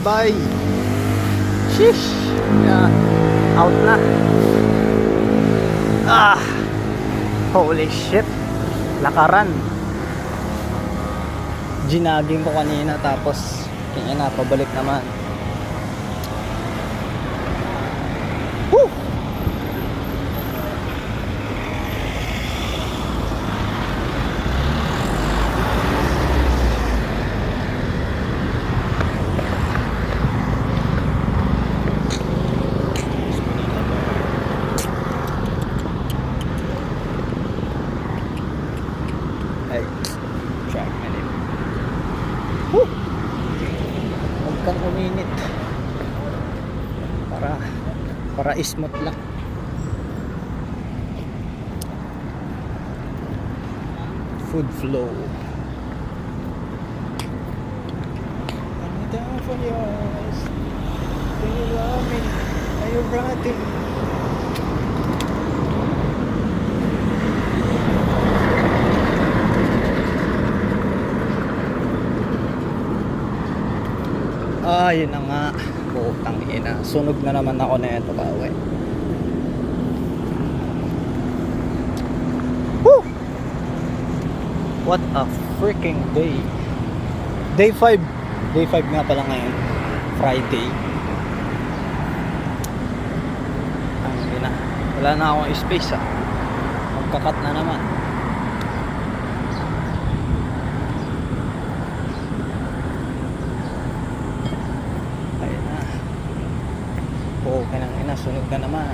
bye. Sheesh. Yeah. Out na. Holy shit. Lakaran. Ginaging ko kanina tapos kaya na pabalik naman. Woo! Ay, track na din. Woo! Huwag kang uminit. Para smooth lang. Food flow. I'm down for yours. Do you love me? Are you riding? Yun na nga. Putang ina. Sunog na naman ako na ito kawe. Woo! What a freaking day. Day 5. Day 5 nga pala ngayon. Friday. Ang ina. Wala na akong space Magkakat na naman. Okay nang ina, sunog na naman.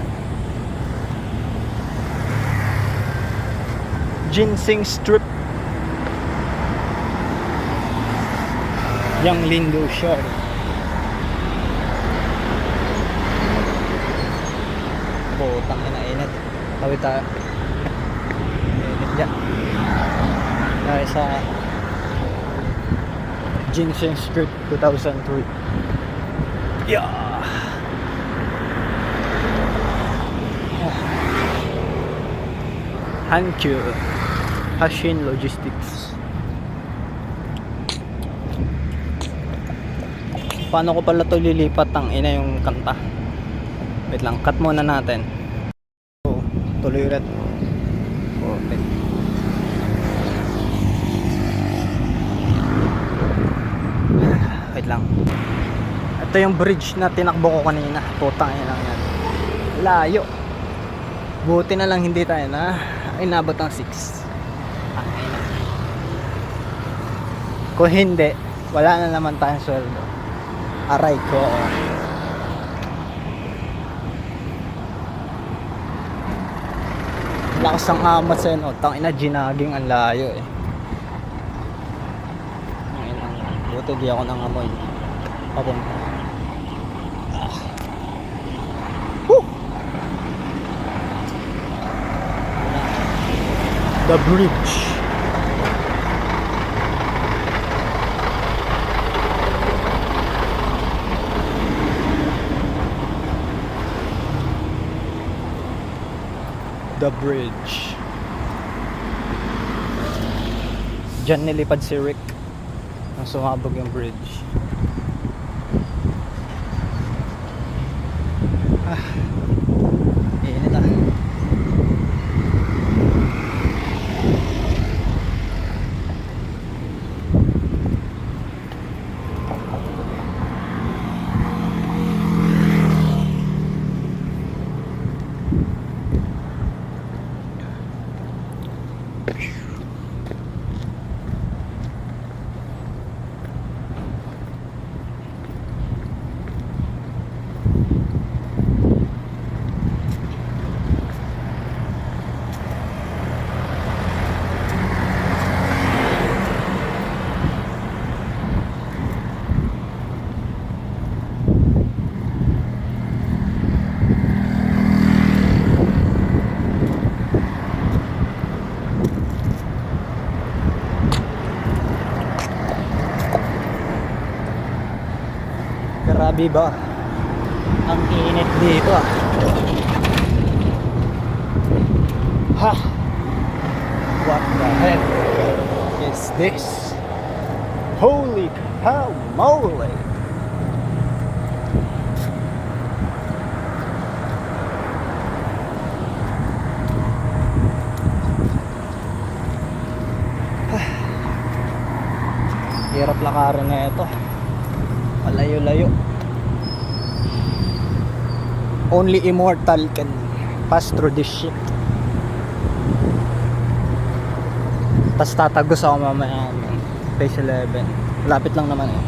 Ginseng strip. Yang Lindo Shore. Botang ina init. Tawid tayo. Init dyan. Dahil sa Ginseng Strip 2003. Yeah. Hankyu Hashin Logistics. Paano ko pala to lilipat ang ina yung kanta? Wait lang, cut muna natin. So, tuloy ulit. Okay. Wait lang. Ito yung bridge na tinakbo ko kanina. Putang ina lang yan. Layo. Buti na lang hindi tayo na inabot ang 6. Kung hindi, wala na naman tayong sweldo. Aray ko. Lakas ang amat sa yun. Tangina, ginaging ang layo Buti di ako nangamoy. Papunta. The bridge. The bridge. Diyan nilipad si Rick nang sumabog yung bridge. Init Grabe ba? Ang init dito Ha! What the heck is this? Holy cow moly! ito. Malayo-layo. Only immortal can pass through this shit. Tapos tatagos ako mamaya. Phase 11. Lapit lang naman eh.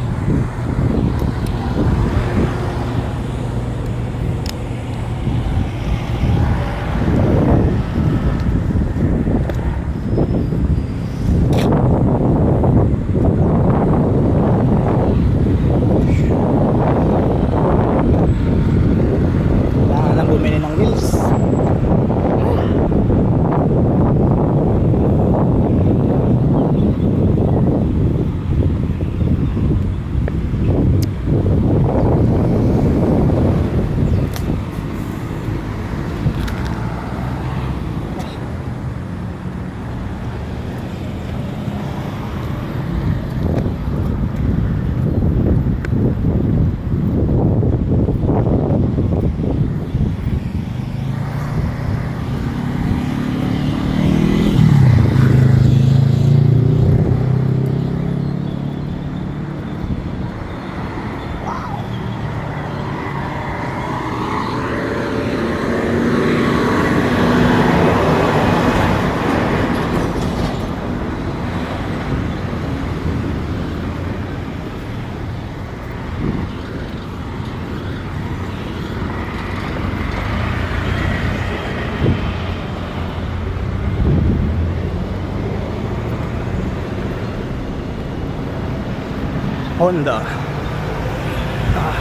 Kailangan lang bumili ng wheels.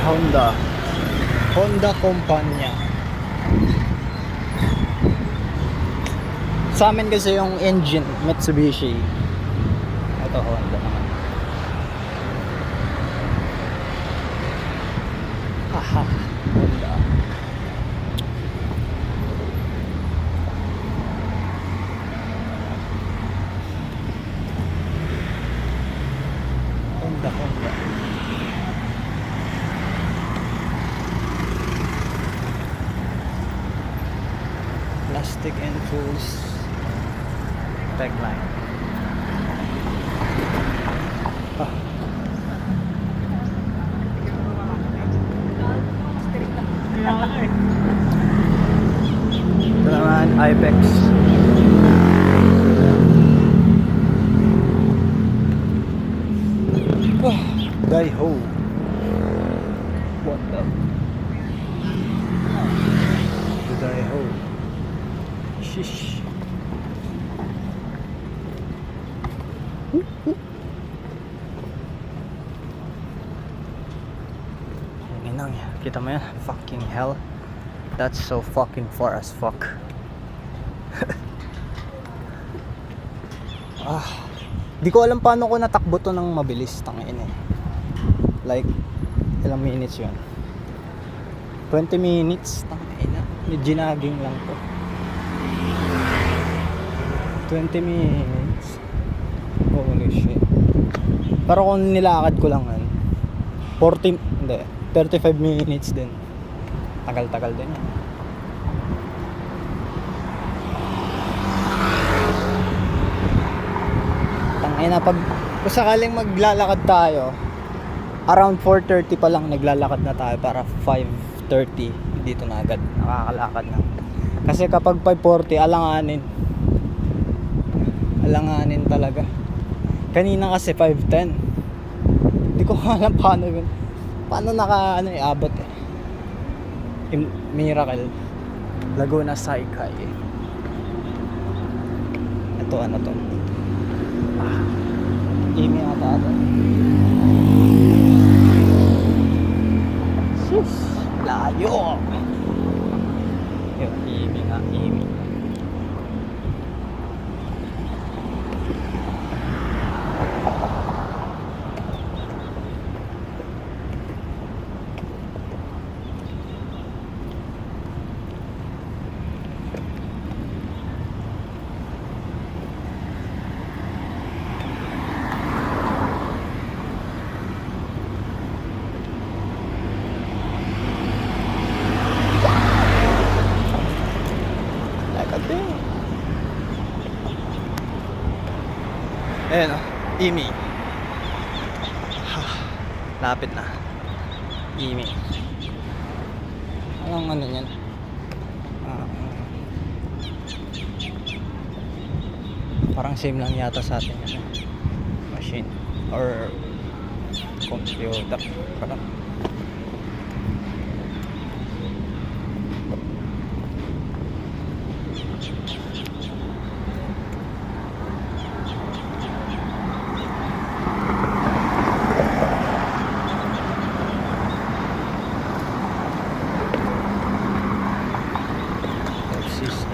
Honda. Honda Compania. Sa amin kasi yung engine Mitsubishi. Ito Honda naman. Honda. Honda. Plastic and tools tagline. Ito naman Ibex. Daiho. What the? The Daiho. Shish. Inang, kita mo yan? Fucking hell. That's so fucking far as fuck. Di ko alam paano ko natakbo to ng mabilis, tangin eh. Like, ilang minutes yun? 20 minutes, tangin na. Ginaging lang to. 20 minutes. Holy shit. Pero kung nilakad ko lang 35 minutes din. Tagal-tagal din yan. Tangina, pag sakaling maglalakad tayo, around 4:30 pa lang naglalakad na tayo para 5:30 dito na agad nakakalakad na. Kasi kapag 5:40 alanganin talaga. Kanina kasi 5:10. Hindi ko alam paano yun. Paano abot eh. Miracle. Laguna Saikay. Ito ano to? Imi ata. Layo. Yung Imi nga, Imi. Ayan o, Imi. Lapit na. Imi. Anong ano yan? Ah, parang same lang yata sa atin yan. Machine or computer. Parang FCC.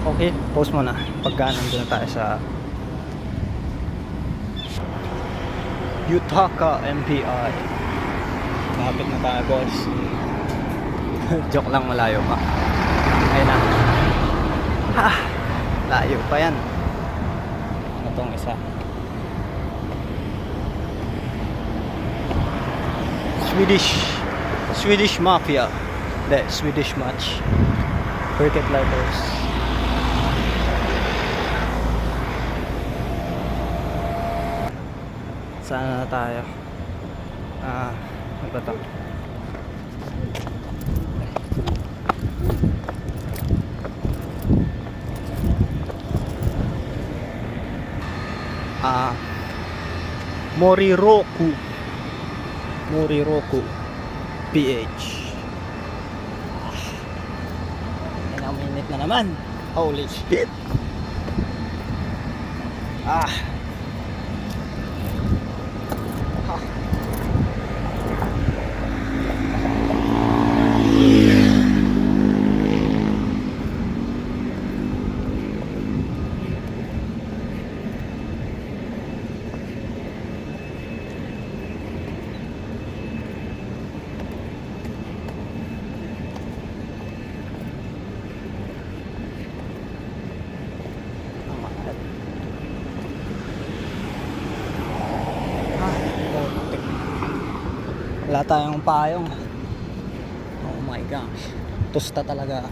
Okay, pause mo na pagka nandun na tayo sa Yutaka MPI. Lapit na tayo, boss. Joke lang, malayo pa. Ayun na. Ha! Layo pa yan. Ano tong isa? Swedish Mafia. Hindi, Swedish Match. Cricket Lighters. Saan na tayo? Ano ba to? Moriroku PH. Ilang minute na naman. Holy shit. Wala tayong payong. Oh my gosh, tusta talaga.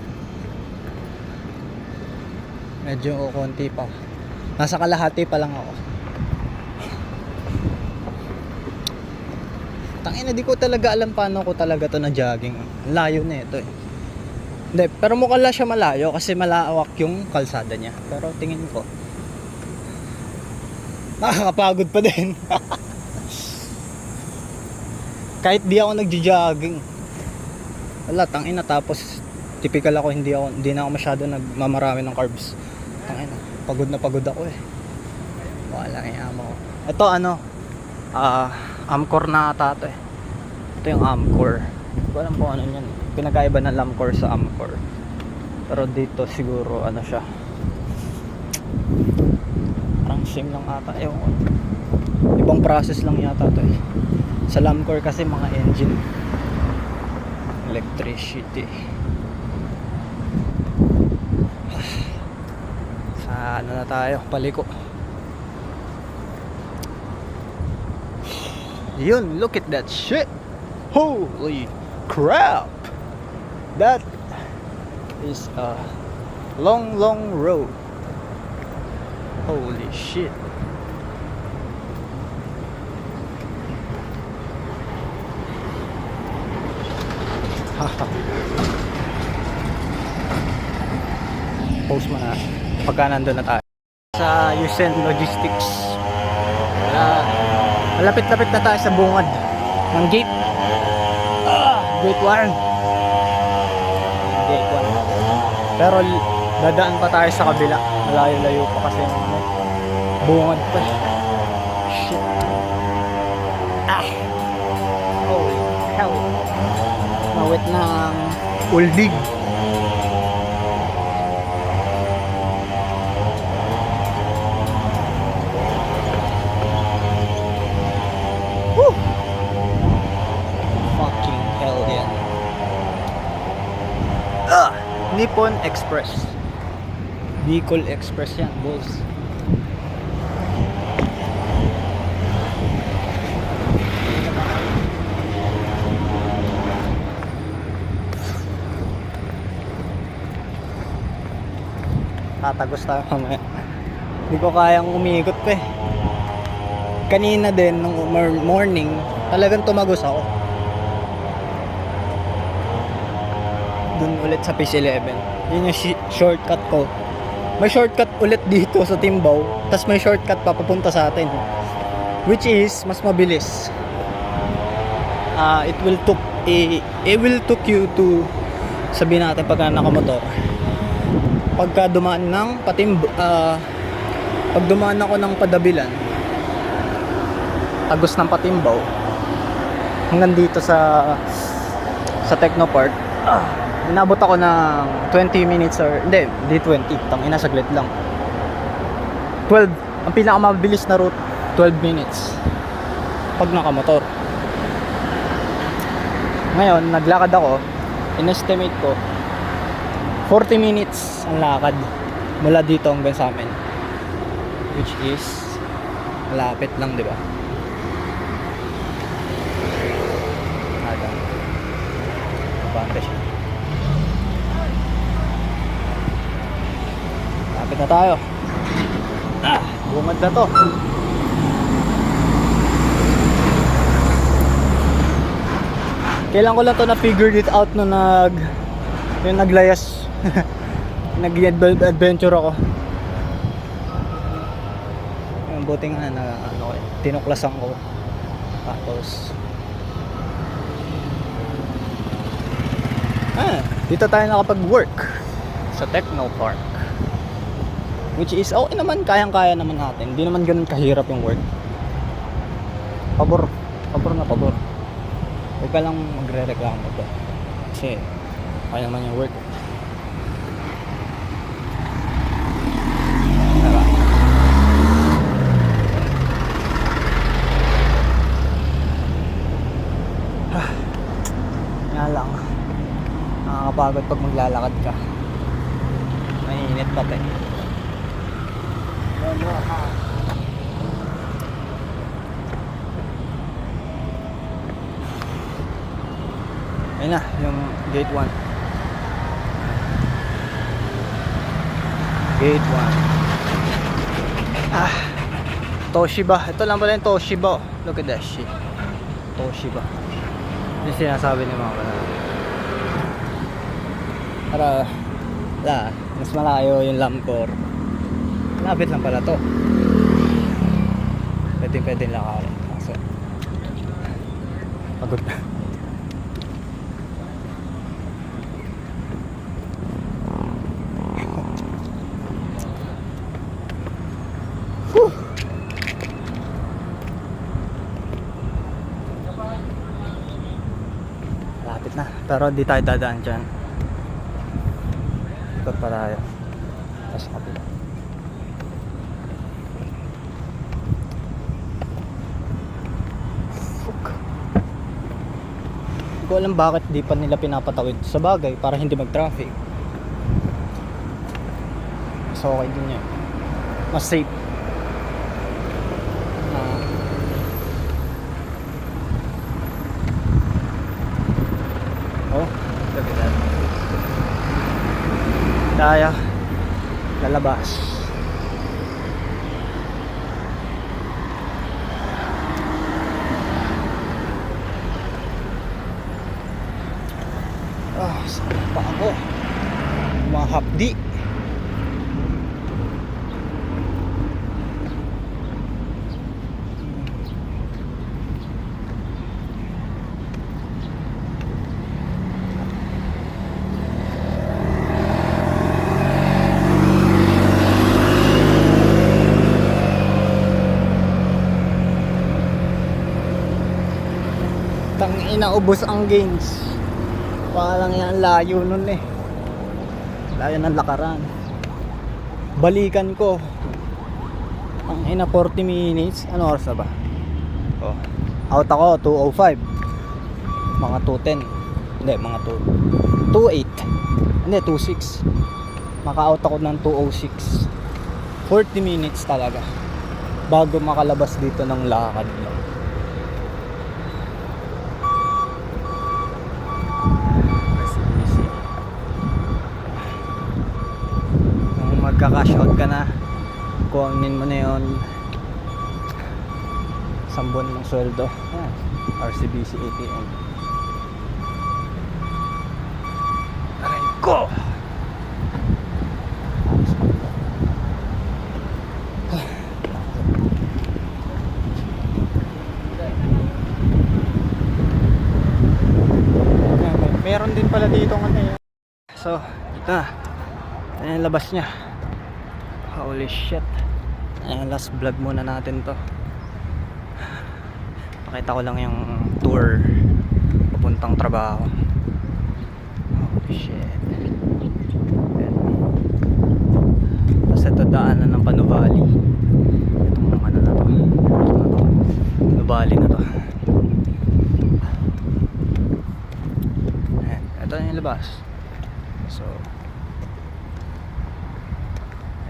Medyo konti pa. Nasa kalahati pa lang ako. Tangina, di ko talaga alam paano ko talaga to na jogging. Layo na ito eh. Hindi, pero mukhang lang siya malayo kasi malawak yung kalsada niya. Pero tingin ko nakakapagod pa din. Kahit di ako nagjo-jogging. Wala, tangina, tapos typical ako, hindi na ako masyado nagmamarami ng carbs. Tangina, pagod na pagod ako eh. Wala yung amo ko. Ito ano, Amcor na ata ito eh. Ito yung Amcor. Hindi ko alam kung ano yan. Pinagkaiba ng Amcor sa Amcor. Pero dito siguro ano siya. Parang same lang ata. Ewan. Ibang process lang yata ito eh. Sa Amcor kasi mga engine, electricity. Sa ano na tayo, paliko. Yun, look at that shit. Holy crap. That is a long road. Holy shit. Post mo na pagka nandun na tayo sa Yusen Logistics. Malapit-lapit na tayo sa bungad ng gate. Gate 1. Gate 1. Pero dadaan pa tayo sa kabila. Malayo-layo pa kasi yung bungad pa. Shit. Holy hell. Mawit ng uldig. Woo! Nippon Express. Bicol Express yan, boss. Tatagos tayo mamaya. Hindi ko kayang umikot pa eh. Kanina din, nung morning, talagang tumagos ako. Dun ulit sa Fish 11. Yun yung shortcut ko. May shortcut ulit dito sa Timbao. Tapos may shortcut pa papunta sa atin. Which is, mas mabilis. It will took you to, sabihin natin pagka nakamotor. Pagka dumaan ng pag dumaan ako ng Padabilan, tagos ng Patimbaw, hanggang dito sa Technopark, inabot ako ng 20 minutes or hindi 20, tangina saglit lang. 12, ang pinakamabilis na route 12 minutes pag nakamotor. Ngayon naglakad ako, in-estimate ko 40 minutes ang lakad mula dito hanggang sa amin, which is malapit lang, di ba? Banda siya. Lapit na tayo. Bungad na to. Kailan ko lang to na-figure it out no yung naglayas. Nag-adventure ako. Yung buti nga na tinuklasan ko. Tapos dito tayo nakapag-work sa Technopark, which is okay naman, kayang-kaya naman natin. Hindi naman ganun kahirap yung work. Pabor na pabor. Huwag ka lang magre-reklamo to kasi kaya naman yung work. Diba? Nga lang, nakakapagod pag maglalakad ka. Mainit pati. Ayun na, yung gate 1. Gate 1. Toshiba. Ito lang pala yung Toshiba. Look at that shit. Toshiba. Yung sinasabi ni mga kanal. Para mas malayo yung Lamcor. Lapit lang pala to. Pwede lakarin. So, pagod na. Lapit na. Pero di tayo dadaan dyan. Ikot pa tayo. Tapos kapila. Hindi ko alam bakit di pa nila pinapatawid sa bagay para hindi mag-traffic. So okay din yan. Mas safe. Look at that. Tayo lalabas. Saan pa ako? Mahapdi. Inaubos ang gains. Parang yan, layo nun eh. Layo ng lakaran. Balikan ko. Ang ina 40 minutes. Ano oras na ba? Out ako 2:05. Mga 2:10. Hindi, mga 2:08. Hindi, 2:06. Maka-out ako ng 2:06. 40 minutes talaga bago makalabas dito ng lakad lang. Easy. Kung magka-cash out ka na, kuhanin mo na yun, 1 buwan ng sweldo. RCBC ATM. Aray ko! Meron din pala dito ng ano eh. So, ito na. Ito na yung labas niya. Holy shit. Ayan, last vlog muna natin to. Pakita ko lang yung tour papuntang trabaho. Holy shit. Ayan. Tapos ito daanan ng Pano Valley. Itong ano na to. Pano Valley na to. Ito na yung labas. So,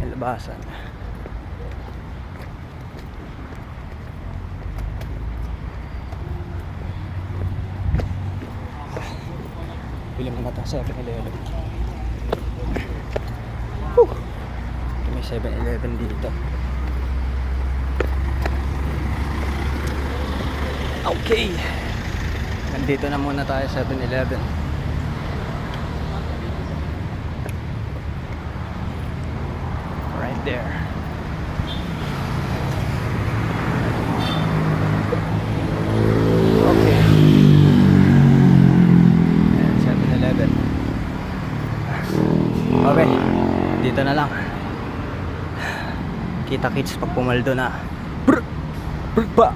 may labasan. Bili mo na ito 7-Eleven. May 7-Eleven dito. Okay, nandito na muna tayo 7-Eleven. Right there. Okay. Ayan, 7-Eleven. Okay, dito na lang. Kita kits pag pumaldo na. Brr! Brr ba?